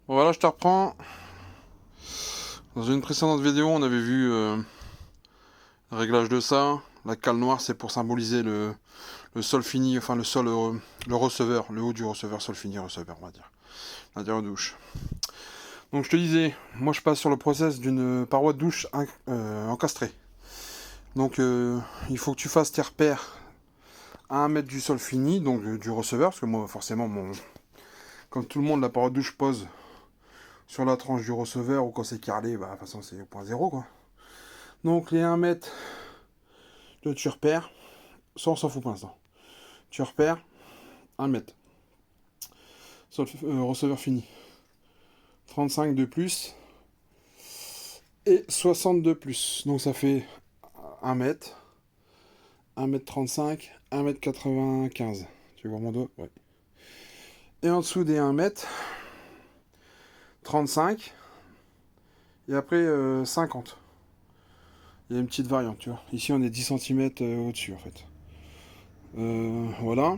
Voilà, je te reprends. Dans une précédente vidéo, on avait vu le réglage de ça. La cale noire, c'est pour symboliser le sol fini, enfin le sol, le receveur, le haut du receveur, sol fini, receveur, on va dire. L'intérieur de douche. Donc je te disais, moi je passe sur le process d'une paroi de douche encastrée. Donc il faut que tu fasses tes repères à 1 mètre du sol fini, donc du receveur, parce que moi forcément, comme tout le monde, la paroi de douche pose sur la tranche du receveur, ou quand c'est carrelé, bah de toute façon c'est au point zéro quoi. Donc les 1 mètre de tu repères, ça on s'en fout pour l'instant. Tu repères 1 mètre. Sur le receveur fini. 35 de plus et 60 de plus. Donc ça fait 1 mètre, 1 mètre 35, 1 mètre 95. Tu vois mon doigt? Ouais. Et en dessous des 1 mètre, 35 et après 50. Il y a une petite variante, tu vois. Ici on est 10 centimètres au-dessus en fait. Voilà.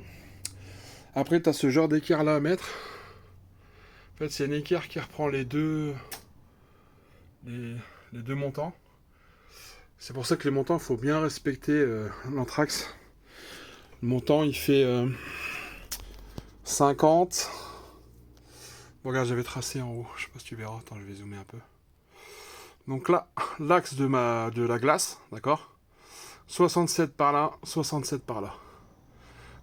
Après tu as ce genre d'équerre là à mettre. En fait c'est une équerre qui reprend les, les deux montants. C'est pour ça que les montants, il faut bien respecter l'anthrax. Le montant, il fait 50. Bon, regarde, j'avais tracé en haut. Je sais pas si tu verras. Attends, je vais zoomer un peu. Donc là, l'axe de la glace, d'accord, 67 par là, 67 par là.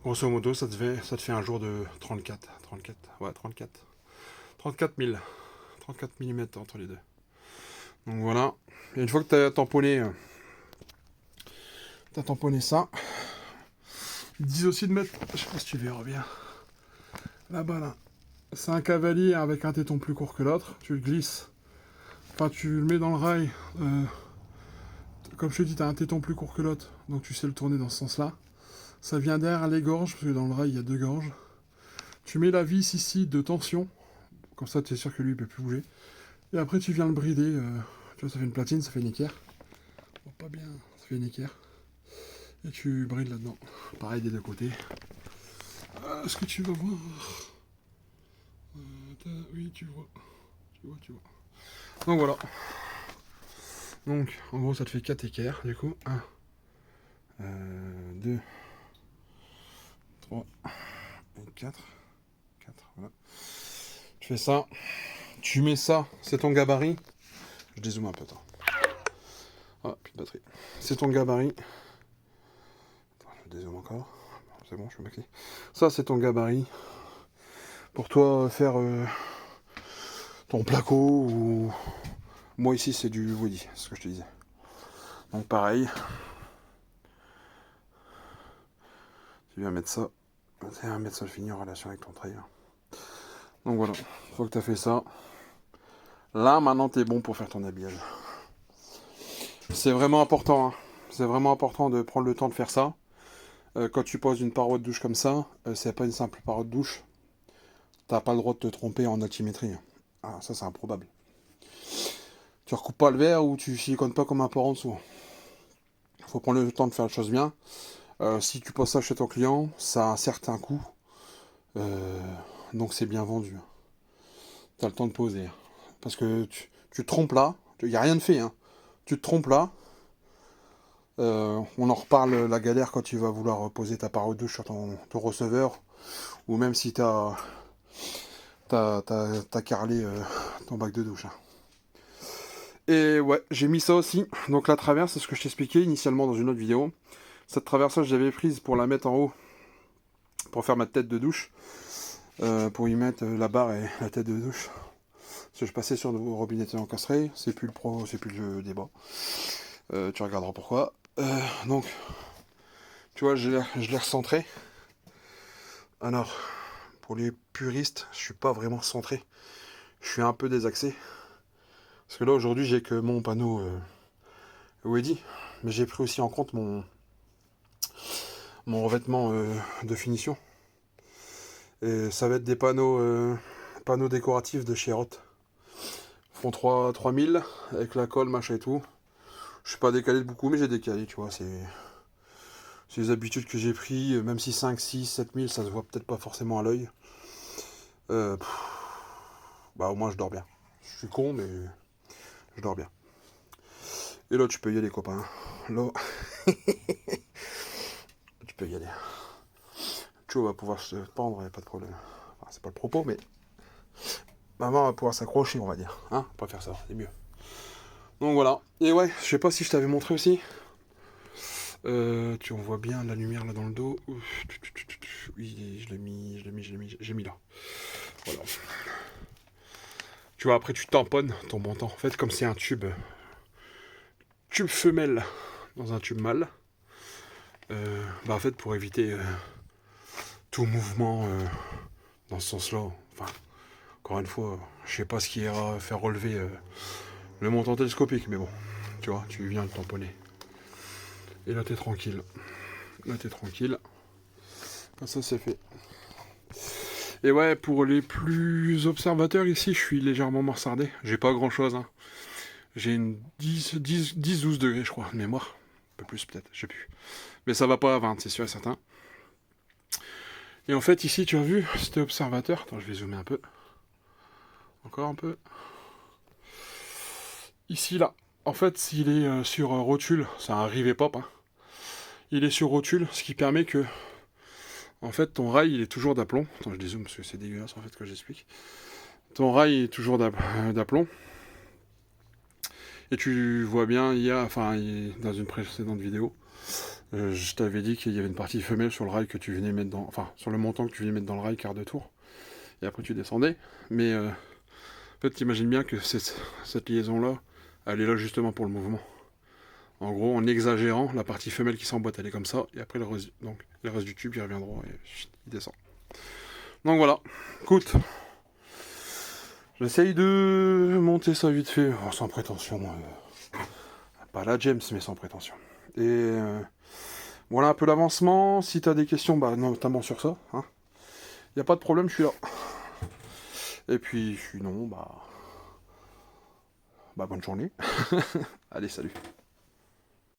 Grosso modo, ça te fait un jour de 34. 34, ouais, 34. 34 000. 34 mm entre les deux. Donc voilà. Et une fois que tu as tamponné ça, ils disent aussi de mettre, je sais pas si tu verras bien, là-bas là. C'est un cavalier avec un téton plus court que l'autre. Tu le glisses. Enfin, tu le mets dans le rail. Comme je te dis, tu as un téton plus court que l'autre. Donc tu sais le tourner dans ce sens-là. Ça vient derrière les gorges, parce que dans le rail, il y a deux gorges. Tu mets la vis ici de tension. Comme ça, tu es sûr que lui, il peut plus bouger. Et après, tu viens le brider. Tu vois, ça fait une platine, ça fait une équerre. Bon, pas bien, ça fait une équerre. Et tu brides là-dedans. Pareil des deux côtés. Est-ce que tu vas voir Oui, tu vois. Tu vois. Donc voilà. Donc, en gros, ça te fait 4 équerres, du coup. 1, 2, 3 et 4. 4, voilà. Tu fais ça. Tu mets ça, c'est ton gabarit. Je dézoome un peu, attends. Ah, plus de batterie. C'est ton gabarit. Attends, je dézoome encore. C'est bon, je suis maquillé. Ça, c'est ton gabarit. Pour toi, faire ton placo ou... Moi, ici, c'est du Woody, c'est ce que je te disais. Donc, pareil. Tu viens mettre ça. Tu vas mettre ça le fini en relation avec ton trail. Donc voilà, une fois que tu as fait ça, là maintenant tu es bon pour faire ton habillage. C'est vraiment important, hein. C'est vraiment important de prendre le temps de faire ça. Quand tu poses une paroi de douche comme ça, c'est pas une simple paroi de douche. T'as pas le droit de te tromper en altimétrie. Ah, ça c'est improbable. Tu recoupes pas le verre ou tu silicones pas comme un porc en dessous. Faut prendre le temps de faire les choses bien. Si tu poses ça chez ton client, ça a un certain coût. Euh, donc c'est bien vendu. T'as le temps de poser. Parce que tu te trompes là, il n'y a rien de fait. Hein. Tu te trompes là, on en reparle la galère quand tu vas vouloir poser ta paroi de douche sur ton receveur, ou même si t'as carrelé ton bac de douche. Hein. Et ouais, j'ai mis ça aussi. Donc la traverse, c'est ce que je t'expliquais initialement dans une autre vidéo. Cette traverse-là, je l'avais prise pour la mettre en haut, pour faire ma tête de douche, pour y mettre la barre et la tête de douche. Parce que je passais sur le robinet encastré, c'est plus le pro, c'est plus le débat. Tu regarderas pourquoi. Donc, tu vois, je l'ai recentré. Alors, pour les puristes, je suis pas vraiment centré. Je suis un peu désaxé. Parce que là, aujourd'hui, j'ai que mon panneau Wedi. Mais j'ai pris aussi en compte mon revêtement de finition. Et ça va être des panneaux décoratifs de chez Roth. Ils font 3000 avec la colle, machin et tout. Je suis pas décalé de beaucoup, mais j'ai décalé, tu vois. C'est les habitudes que j'ai pris. Même si 5, 6, 7000, ça se voit peut-être pas forcément à l'œil. Euh, Bah au moins je dors bien. Je suis con, mais je dors bien. Et là tu peux y aller, copain. Là, tu peux y aller. Joe va pouvoir se pendre, y a pas de problème. Enfin, c'est pas le propos, mais maman va pouvoir s'accrocher, on va dire. Hein, on peut faire ça, c'est mieux. Donc voilà. Et ouais, je sais pas si je t'avais montré aussi. Tu en vois bien la lumière là dans le dos. Ouf, oui, j'ai mis là. Voilà. Tu vois, après tu tamponnes ton montant. En fait, comme c'est un tube femelle dans un tube mâle, bah en fait pour éviter tout mouvement dans ce sens-là. Enfin, encore une fois, je sais pas ce qui ira faire relever le montant télescopique, mais bon, tu vois, tu viens le tamponner. Et là t'es tranquille. Là t'es tranquille. Comme ça c'est fait. Et ouais, pour les plus observateurs ici, je suis légèrement mansardé. J'ai pas grand chose, hein. J'ai une 10-12 degrés, je crois, de mémoire. Un peu plus peut-être, je sais plus. Mais ça va pas à 20, c'est sûr et certain. Et en fait, ici, tu as vu, c'était observateur. Attends, je vais zoomer un peu. Encore un peu. Ici, là. En fait, s'il est sur rotule, c'est un rivet pop, hein. Il est sur rotule, ce qui permet que, en fait, ton rail, il est toujours d'aplomb. Attends, je dézoome parce que c'est dégueulasse, en fait, que j'explique. Ton rail est toujours d'aplomb. Et tu vois bien, dans une précédente vidéo, je t'avais dit qu'il y avait une partie femelle sur le rail que tu venais mettre dans... Enfin, sur le montant que tu venais mettre dans le rail, quart de tour. Et après, tu descendais. Mais, en fait, t'imagines bien que cette liaison-là, elle est là justement pour le mouvement. En gros, en exagérant, la partie femelle qui s'emboîte, elle est comme ça. Et après, le reste du tube, il revient droit et il descend. Donc voilà. Écoute. J'essaye de monter ça vite fait, sans prétention. Pas la James, mais sans prétention. Et voilà un peu l'avancement. Si t'as des questions, bah, notamment sur ça, hein, y a pas de problème, je suis là. Et puis, sinon, bah bonne journée. Allez, salut.